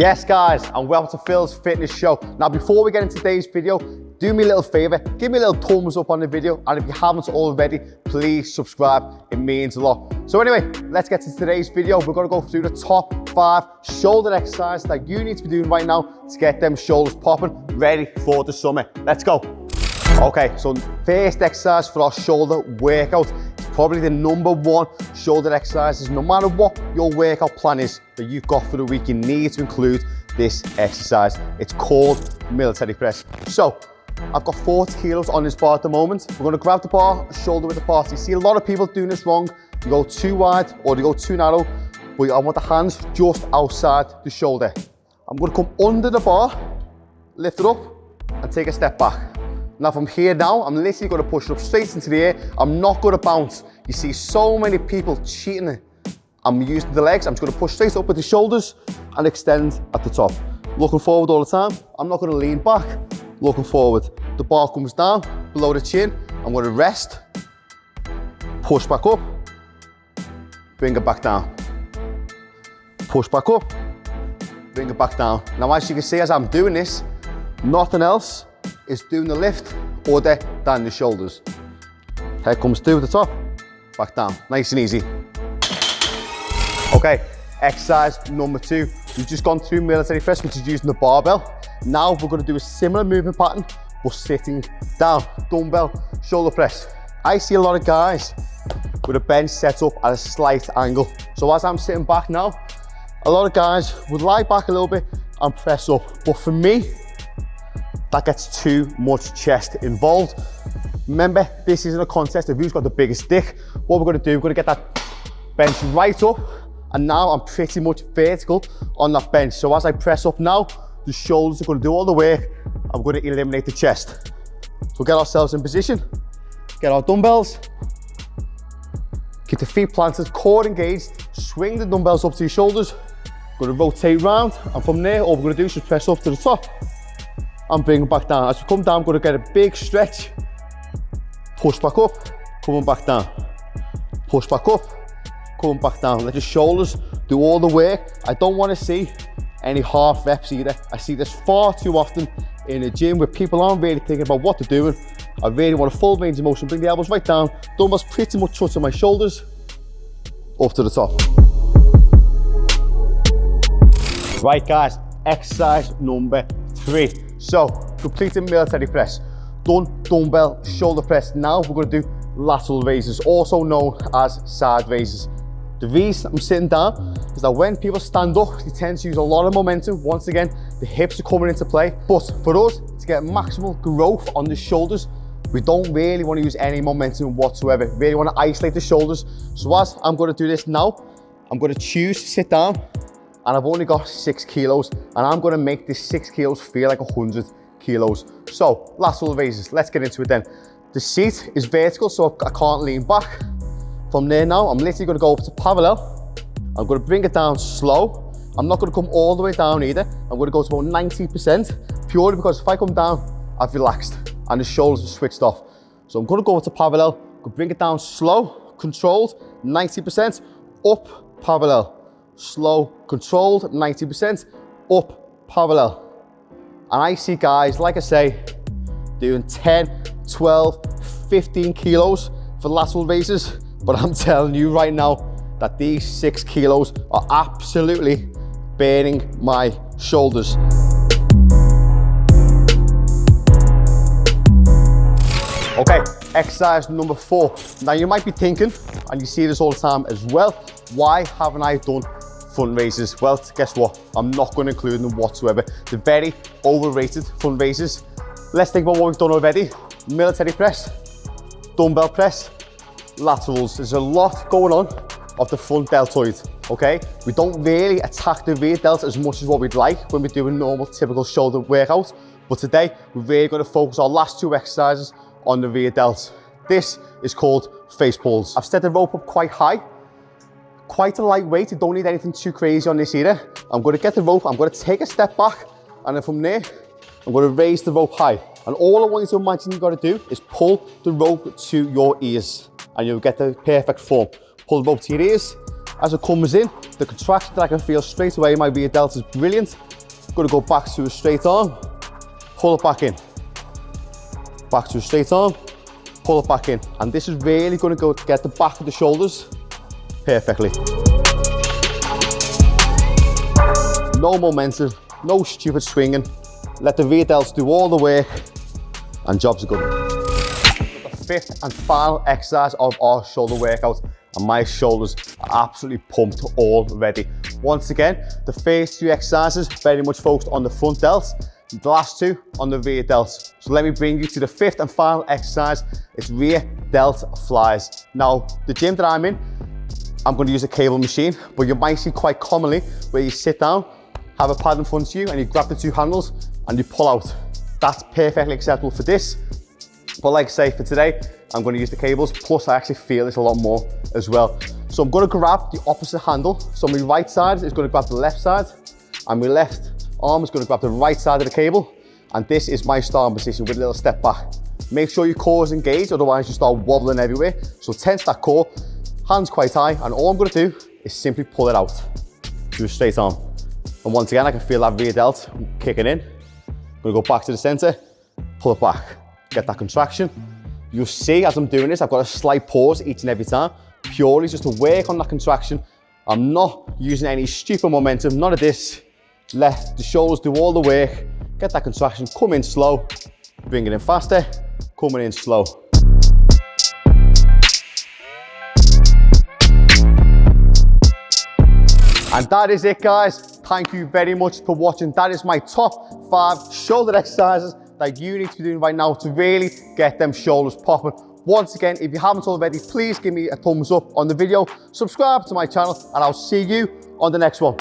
Yes guys, and welcome to Phil's Fitness Show. Now before we get into today's video, do me a little favor, give me a little thumbs up on the video, and if you haven't already, please subscribe, it means a lot. So anyway, let's get to today's video. We're gonna go through the top 5 shoulder exercises that you need to be doing right now to get them shoulders popping, ready for the summer. Let's go. Okay, so first exercise for our shoulder workout, probably the #1 shoulder exercises. No matter what your workout plan is that you've got for the week, you need to include this exercise. It's called military press. So I've got 40 kilos on this bar at the moment. We're going to grab the bar, shoulder width apart. So you see a lot of people doing this wrong. You go too wide or you go too narrow, but I want the hands just outside the shoulder. I'm going to come under the bar, lift it up and take a step back. Now from here now, I'm literally going to push it up straight into the air. I'm not going to bounce. You see so many people cheating it. I'm using the legs. I'm just going to push straight up with the shoulders and extend at the top. Looking forward all the time. I'm not going to lean back. Looking forward. The bar comes down below the chin. I'm going to rest. Push back up. Bring it back down. Push back up. Bring it back down. Now as you can see, as I'm doing this, nothing else is doing the lift other than the shoulders. Head comes through at the top, back down, nice and easy. Okay, exercise #2. We've just gone through military press, which is using the barbell. Now we're going to do a similar movement pattern, but sitting down. Dumbbell shoulder press. I see a lot of guys with a bench set up at a slight angle. So as I'm sitting back now, a lot of guys would lie back a little bit and press up. But for me, that gets too much chest involved. Remember, this isn't a contest of who's got the biggest dick. What we're gonna do, we're gonna get that bench right up, and now I'm pretty much vertical on that bench. So as I press up now, the shoulders are gonna do all the work. I'm gonna eliminate the chest. So get ourselves in position, get our dumbbells, keep the feet planted, core engaged, swing the dumbbells up to your shoulders, gonna rotate round, and from there, all we're gonna do is just press up to the top and bring it back down. As we come down, we're gonna get a big stretch, push back up, coming back down, push back up, coming back down. Let your shoulders do all the work. I don't wanna see any half reps either. I see this far too often in the gym where people aren't really thinking about what they're doing. I really want a full range of motion, bring the elbows right down, dumbbells pretty much touching my shoulders, up to the top. Right guys, exercise #3. So, completing military press, done dumbbell shoulder press. Now we're gonna do lateral raises, also known as side raises. The reason I'm sitting down is that when people stand up, they tend to use a lot of momentum. Once again, the hips are coming into play. But for us to get maximal growth on the shoulders, we don't really wanna use any momentum whatsoever. We really wanna isolate the shoulders. So as I'm gonna do this now, I'm gonna choose to sit down, and I've only got 6 kilos, and I'm gonna make this 6 kilos feel like 100 kilos. So, lateral raises, let's get into it then. The seat is vertical, so I can't lean back. From there now, I'm literally gonna go up to parallel. I'm gonna bring it down slow. I'm not gonna come all the way down either. I'm gonna go to about 90%, purely because if I come down, I've relaxed, and the shoulders are switched off. So I'm gonna go up to parallel, bring it down slow, controlled, 90%, up, parallel. Slow, controlled, 90%, up, parallel. And I see guys, like I say, doing 10, 12, 15 kilos for lateral raises, but I'm telling you right now that these 6 kilos are absolutely burning my shoulders. Okay, exercise #4. Now you might be thinking, and you see this all the time as well, why haven't I done front raises? Well, guess what? I'm not going to include them whatsoever. They're very overrated, front raises. Let's think about what we've done already. Military press, dumbbell press, laterals. There's a lot going on of the front deltoid, okay? We don't really attack the rear delt as much as what we'd like when we're doing normal, typical shoulder workout. But today, we're really going to focus our last 2 exercises on the rear delt. This is called face pulls. I've set the rope up quite high, quite a lightweight. You don't need anything too crazy on this either. I'm going to get the rope, I'm going to take a step back, and then from there, I'm going to raise the rope high. And all I want you to imagine you've got to do is pull the rope to your ears, and you'll get the perfect form. Pull the rope to your ears. As it comes in, the contraction that I can feel straight away in my rear delt is brilliant. Gonna go back to a straight arm, pull it back in. Back to a straight arm, pull it back in. And this is really gonna go to get the back of the shoulders perfectly. No momentum, no stupid swinging. Let the rear delts do all the work and jobs are good. The fifth and final exercise of our shoulder workout, and my shoulders are absolutely pumped already. Once again, the first 2 exercises very much focused on the front delts, the last 2 on the rear delts. So let me bring you to the 5th and final exercise. It's rear delt flies. Now, the gym that I'm in, I'm going to use a cable machine, but you might see quite commonly where you sit down, have a pad in front of you, and you grab the 2 handles and you pull out. That's perfectly acceptable for this. But like I say, for today, I'm going to use the cables, plus I actually feel this a lot more as well. So I'm going to grab the opposite handle. So my right side is going to grab the left side, and my left arm is going to grab the right side of the cable. And this is my starting position with a little step back. Make sure your core is engaged, otherwise you start wobbling everywhere. So tense that core, hands quite high, and all I'm going to do is simply pull it out to a straight arm. And once again, I can feel that rear delt kicking in. I'm going to go back to the center, pull it back, get that contraction. You'll see as I'm doing this, I've got a slight pause each and every time, purely just to work on that contraction. I'm not using any stupid momentum, none of this. Let the shoulders do all the work, get that contraction, come in slow, bring it in faster, coming in slow. And that is it, guys. Thank you very much for watching. That is my top 5 shoulder exercises that you need to be doing right now to really get them shoulders popping. Once again, if you haven't already, please give me a thumbs up on the video, subscribe to my channel, and I'll see you on the next one.